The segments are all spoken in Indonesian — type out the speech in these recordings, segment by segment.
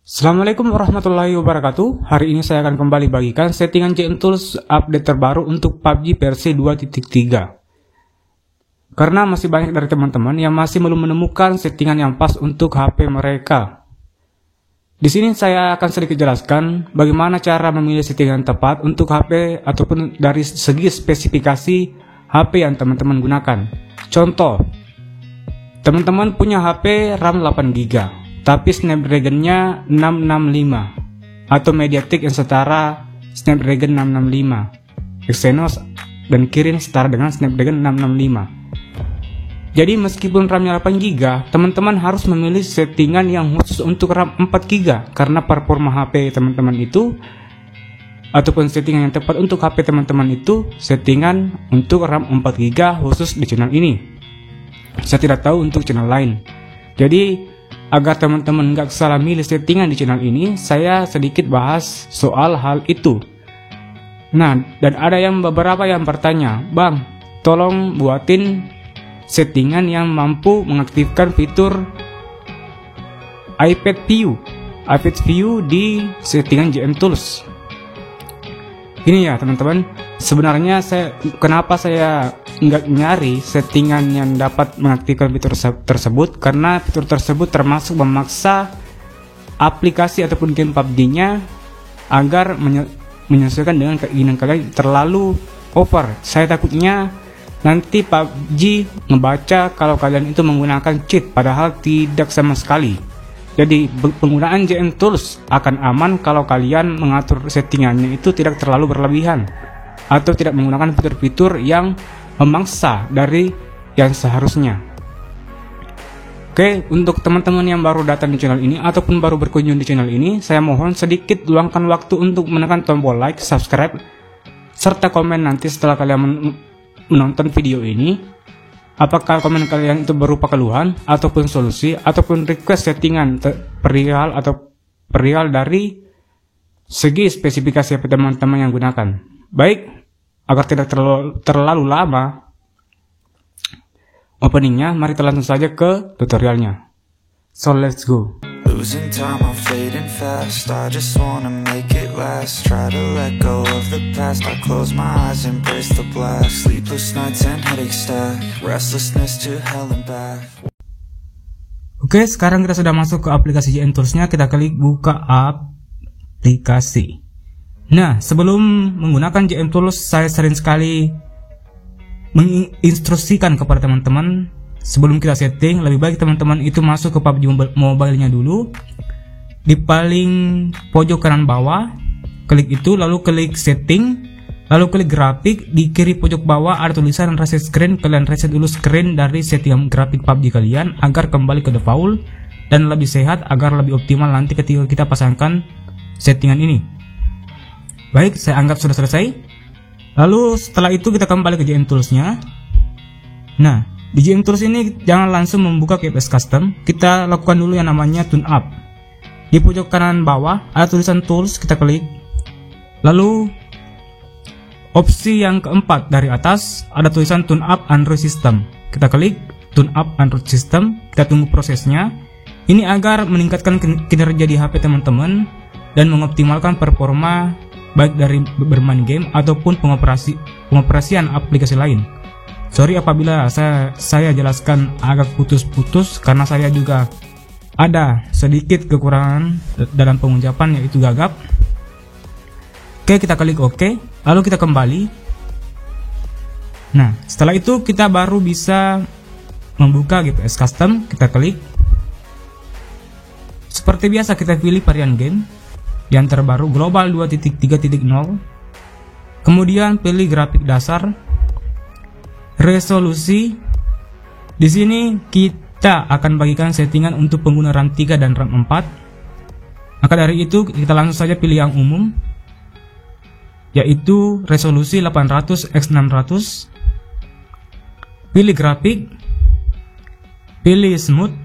Assalamualaikum warahmatullahi wabarakatuh. Hari ini saya akan kembali bagikan settingan JM Tools update terbaru untuk PUBG versi 2.3. Karena masih banyak dari teman-teman yang masih belum menemukan settingan yang pas untuk HP mereka. Di sini saya akan sedikit jelaskan bagaimana cara memilih settingan tepat untuk HP ataupun dari segi spesifikasi HP yang teman-teman gunakan. Contoh, teman-teman punya HP RAM 8GB. Tapi Snapdragon-nya 665 atau MediaTek yang setara Snapdragon 665, Exynos dan Kirin setara dengan Snapdragon 665. Jadi meskipun RAM-nya 8GB, teman-teman harus memilih settingan yang khusus untuk RAM 4GB karena performa HP teman-teman itu ataupun settingan yang tepat untuk HP teman-teman itu settingan untuk RAM 4GB khusus di channel ini. Saya tidak tahu untuk channel lain. Jadi agar teman-teman nggak salah milih settingan di channel ini, saya sedikit bahas soal hal itu. Nah, dan ada beberapa yang bertanya, Bang, tolong buatin settingan yang mampu mengaktifkan fitur iPad View di settingan JM Tools. Ini ya teman-teman, sebenarnya kenapa saya nggak nyari settingan yang dapat mengaktifkan fitur tersebut, karena fitur tersebut termasuk memaksa aplikasi ataupun game PUBG-nya agar menyesuaikan dengan keinginan kalian terlalu over. Saya takutnya nanti PUBG ngebaca kalau kalian itu menggunakan cheat, padahal tidak sama sekali. Jadi penggunaan JM Tools akan aman kalau kalian mengatur settingannya itu tidak terlalu berlebihan atau tidak menggunakan fitur-fitur yang memaksa dari yang seharusnya. Oke, untuk teman-teman yang baru datang di channel ini ataupun baru berkunjung di channel ini, saya mohon sedikit luangkan waktu untuk menekan tombol like, subscribe, serta komen nanti setelah kalian menonton video ini. Apakah komen kalian itu berupa keluhan ataupun solusi ataupun request settingan perihal dari segi spesifikasi apa teman-teman yang gunakan. Baik, agar tidak terlalu lama openingnya, mari kita langsung saja ke tutorialnya. So let's go. Losing time, I'm fading fast. I just wanna make it last. Try to let go of the past. I close my eyes, embrace the blast. Sleepless nights and headaches stack. Restlessness to hell and back. Oke, sekarang kita sudah masuk ke aplikasi JM Tools-nya. Kita klik buka aplikasi. Nah, sebelum menggunakan JM Tools, saya sering sekali menginstruksikan kepada teman-teman, sebelum kita setting, lebih baik teman-teman itu masuk ke PUBG Mobile-nya dulu. Di paling pojok kanan bawah, klik itu, lalu klik setting, lalu klik grafik. Di kiri pojok bawah ada tulisan reset screen. Kalian reset dulu screen dari settingan grafik PUBG kalian agar kembali ke default dan lebih sehat, agar lebih optimal nanti ketika kita pasangkan settingan ini. Baik, saya anggap sudah selesai. Lalu setelah itu kita kembali ke JM Tools-nya. Nah, di JM Tools ini jangan langsung membuka KPS Custom. Kita lakukan dulu yang namanya Tune Up. Di pojok kanan bawah ada tulisan Tools, kita klik. Lalu opsi yang keempat dari atas ada tulisan Tune Up Android System. Kita klik Tune Up Android System. Kita tunggu prosesnya. Ini agar meningkatkan kinerja di HP teman-teman dan mengoptimalkan performa baik dari bermain game ataupun pengoperasian aplikasi lain. Sorry apabila saya jelaskan agak putus-putus, karena saya juga ada sedikit kekurangan dalam pengucapan, yaitu gagap. Oke, kita klik OK, lalu kita kembali. Nah, setelah itu kita baru bisa membuka GPS Custom. Kita klik. Seperti biasa kita pilih varian game yang terbaru Global 2.3.0. Kemudian pilih grafik dasar. Resolusi. Di sini kita akan bagikan settingan untuk pengguna RAM 3 dan RAM 4. Maka dari itu kita langsung saja pilih yang umum, yaitu resolusi 800x600. Pilih grafik. Pilih smooth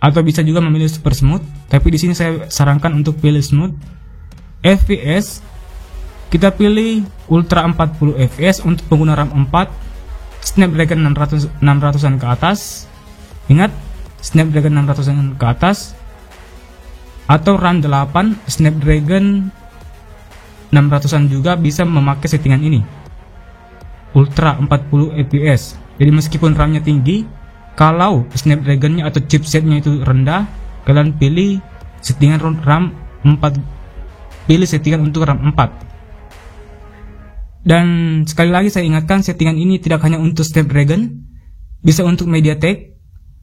atau bisa juga memilih super smooth, tapi di sini saya sarankan untuk pilih smooth. FPS kita pilih Ultra 40 fps untuk pengguna RAM 4, Snapdragon 600-an ke atas. Ingat, Snapdragon 600-an ke atas. atau RAM 8 Snapdragon 600-an juga bisa memakai settingan ini, Ultra 40 fps. Jadi meskipun RAM-nya tinggi, kalau Snapdragon-nya atau chipsetnya itu rendah, kalian pilih settingan RAM 4, pilih settingan untuk RAM 4. Dan sekali lagi saya ingatkan, settingan ini tidak hanya untuk Snapdragon, bisa untuk MediaTek,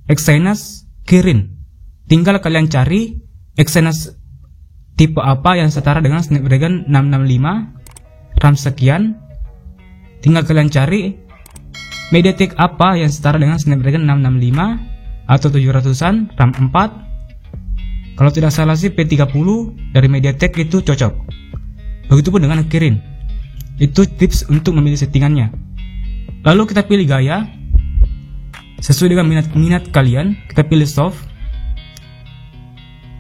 Exynos, Kirin. Tinggal kalian cari Exynos tipe apa yang setara dengan Snapdragon 665, RAM sekian. Tinggal kalian cari MediaTek apa yang setara dengan Snapdragon 665 atau 700-an, RAM 4. Kalau tidak salah sih P30 dari MediaTek itu cocok. Begitupun dengan Kirin. Itu tips untuk memilih settingannya. Lalu kita pilih gaya sesuai dengan minat kalian. Kita pilih soft,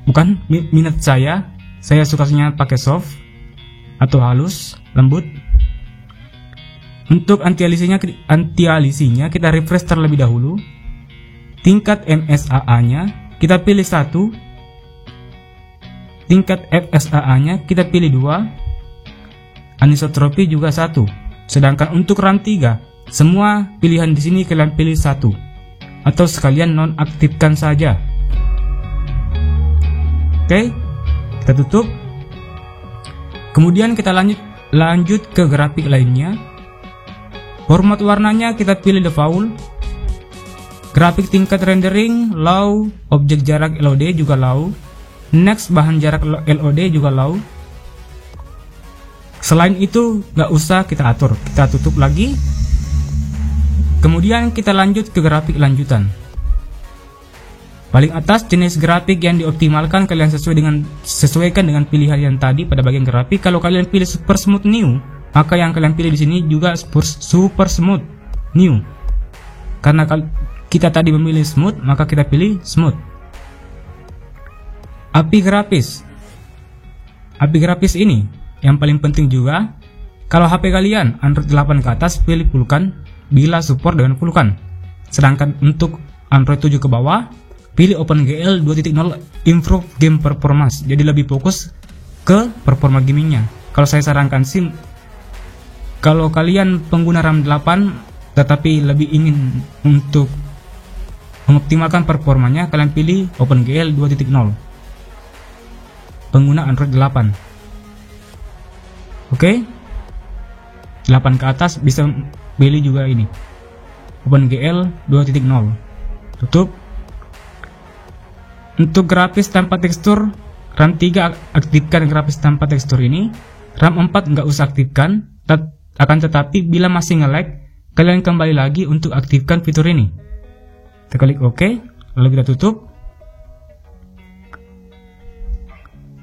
bukan minat saya sukanya pakai soft atau halus, lembut. Untuk anti-aliasingnya kita refresh terlebih dahulu. Tingkat MSAA-nya kita pilih 1. Tingkat FSAA-nya kita pilih 2. Anisotropi juga 1. Sedangkan untuk RAM 3, semua pilihan di sini kalian pilih 1 atau sekalian nonaktifkan saja. Oke, kita tutup. Kemudian kita lanjut ke grafik lainnya. Format warnanya kita pilih default. Grafik tingkat rendering low, objek jarak LOD juga low. Next bahan jarak LOD juga low. Selain itu nggak usah kita atur, kita tutup lagi. Kemudian kita lanjut ke grafik lanjutan. Paling atas jenis grafik yang dioptimalkan kalian sesuaikan dengan pilihan yang tadi pada bagian grafik. Kalau kalian pilih Super Smooth New, maka yang kalian pilih di sini juga Super Smooth New. Karena kita tadi memilih Smooth, maka kita pilih Smooth. API grafis ini yang paling penting juga, kalau HP kalian Android 8 ke atas, pilih Vulkan bila support dengan Vulkan. Sedangkan untuk Android 7 ke bawah, pilih OpenGL 2.0 Improve Game Performance. Jadi lebih fokus ke performa gamingnya. Kalau saya sarankan sih, kalau kalian pengguna RAM 8 tetapi lebih ingin untuk mengoptimalkan performanya, kalian pilih OpenGL 2.0 pengguna Android 8. Oke, 8 ke atas bisa pilih juga ini OpenGL 2.0. Tutup. Untuk grafis tanpa tekstur, RAM 3 aktifkan grafis tanpa tekstur ini. RAM 4 nggak usah aktifkan. Akan tetapi bila masih nge-lag, kalian kembali lagi untuk aktifkan fitur ini. Kita klik OK, lalu kita tutup.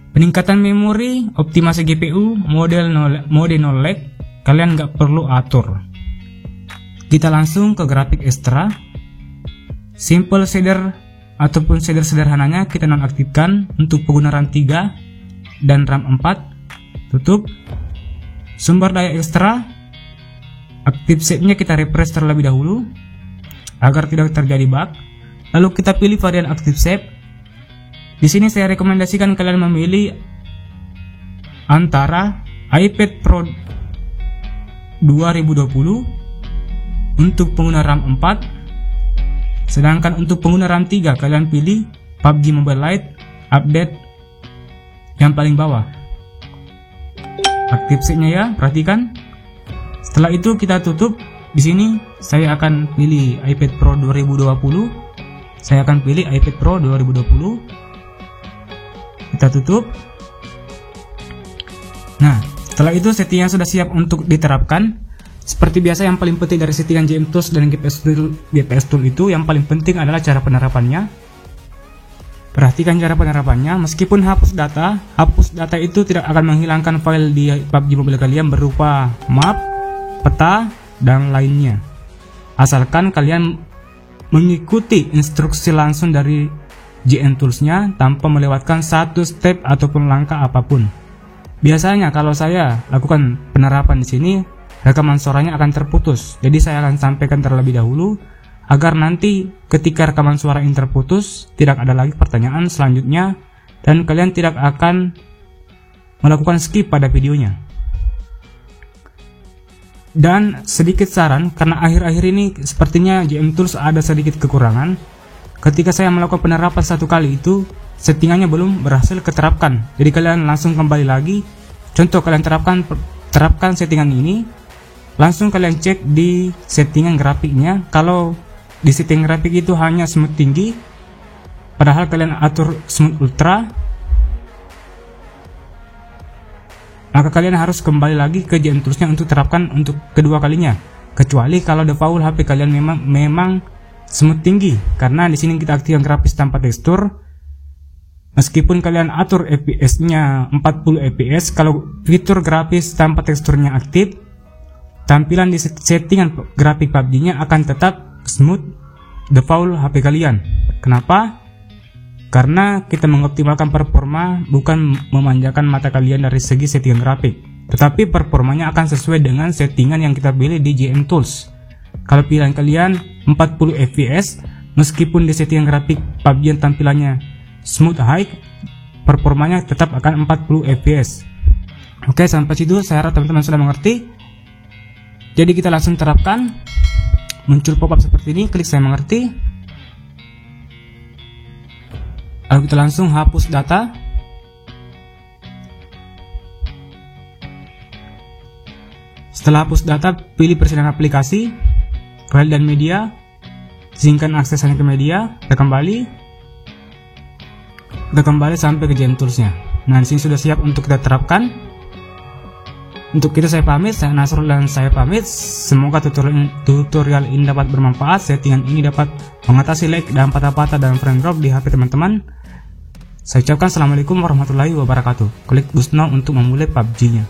Peningkatan memori, optimasi GPU, mode no lag, kalian nggak perlu atur. Kita langsung ke grafik ekstra. Simple shader ataupun shader sederhananya kita nonaktifkan untuk pengguna RAM 3 dan RAM 4. Tutup. Sumber daya ekstra, aktif shape-nya kita refresh terlebih dahulu agar tidak terjadi bug. Lalu kita pilih varian aktif shape. Di sini saya rekomendasikan kalian memilih antara iPad Pro 2020 untuk pengguna RAM 4, sedangkan untuk pengguna RAM 3 kalian pilih PUBG Mobile Lite update yang paling bawah. Aktif shape-nya ya, perhatikan. Setelah itu kita tutup. Di sini saya akan pilih iPad Pro 2020. Saya akan pilih iPad Pro 2020. Kita tutup. Nah, setelah itu settingan sudah siap untuk diterapkan. Seperti biasa, yang paling penting dari settingan GM Tools dan GPS Tool itu, yang paling penting adalah cara penerapannya. Perhatikan cara penerapannya. Meskipun hapus data itu tidak akan menghilangkan file di PUBG Mobile kalian berupa map, peta, dan lainnya. Asalkan kalian mengikuti instruksi langsung dari GM Tools-nya tanpa melewatkan satu step ataupun langkah apapun. Biasanya kalau saya lakukan penerapan di sini, rekaman suaranya akan terputus. Jadi saya akan sampaikan terlebih dahulu agar nanti ketika rekaman suara ini terputus, tidak ada lagi pertanyaan selanjutnya dan kalian tidak akan melakukan skip pada videonya. Dan sedikit saran, karena akhir-akhir ini sepertinya GM Tools ada sedikit kekurangan. Ketika saya melakukan penerapan satu kali itu, settingannya belum berhasil keterapkan. Jadi kalian langsung kembali lagi. Contoh, kalian terapkan settingan ini, langsung kalian cek di settingan grafiknya. Kalau di setting grafik itu hanya smooth tinggi, padahal kalian atur smooth ultra, maka kalian harus kembali lagi ke GM Tools-nya untuk terapkan untuk kedua kalinya. Kecuali kalau default HP kalian memang smooth tinggi, karena di sini kita aktifkan grafis tanpa tekstur. Meskipun kalian atur FPS-nya 40 fps, kalau fitur grafis tanpa teksturnya aktif, tampilan di settingan grafik PUBG-nya akan tetap smooth default HP kalian. Kenapa? Karena kita mengoptimalkan performa, bukan memanjakan mata kalian dari segi settingan grafik, tetapi performanya akan sesuai dengan settingan yang kita pilih di GM Tools. Kalau pilihan kalian 40 fps, meskipun di settingan grafik PUBG yang tampilannya smooth high, performanya tetap akan 40 fps. Oke, sampai situ saya harap teman-teman sudah mengerti. Jadi kita langsung terapkan. Muncul pop-up seperti ini, klik saya mengerti. Lalu kita langsung hapus data. Setelah hapus data, pilih persediaan aplikasi, file dan media, izinkan aksesnya ke media, kita kembali sampai ke GM Tools-nya. Nah, di sini sudah siap untuk kita terapkan. Untuk itu saya pamit, saya Nasrul dan saya pamit. Semoga tutorial ini dapat bermanfaat. Settingan ini dapat mengatasi lag dan patah-patah dan frame drop di HP teman-teman. Saya ucapkan assalamualaikum warahmatullahi wabarakatuh. Klik boost now untuk memulai PUBG-nya.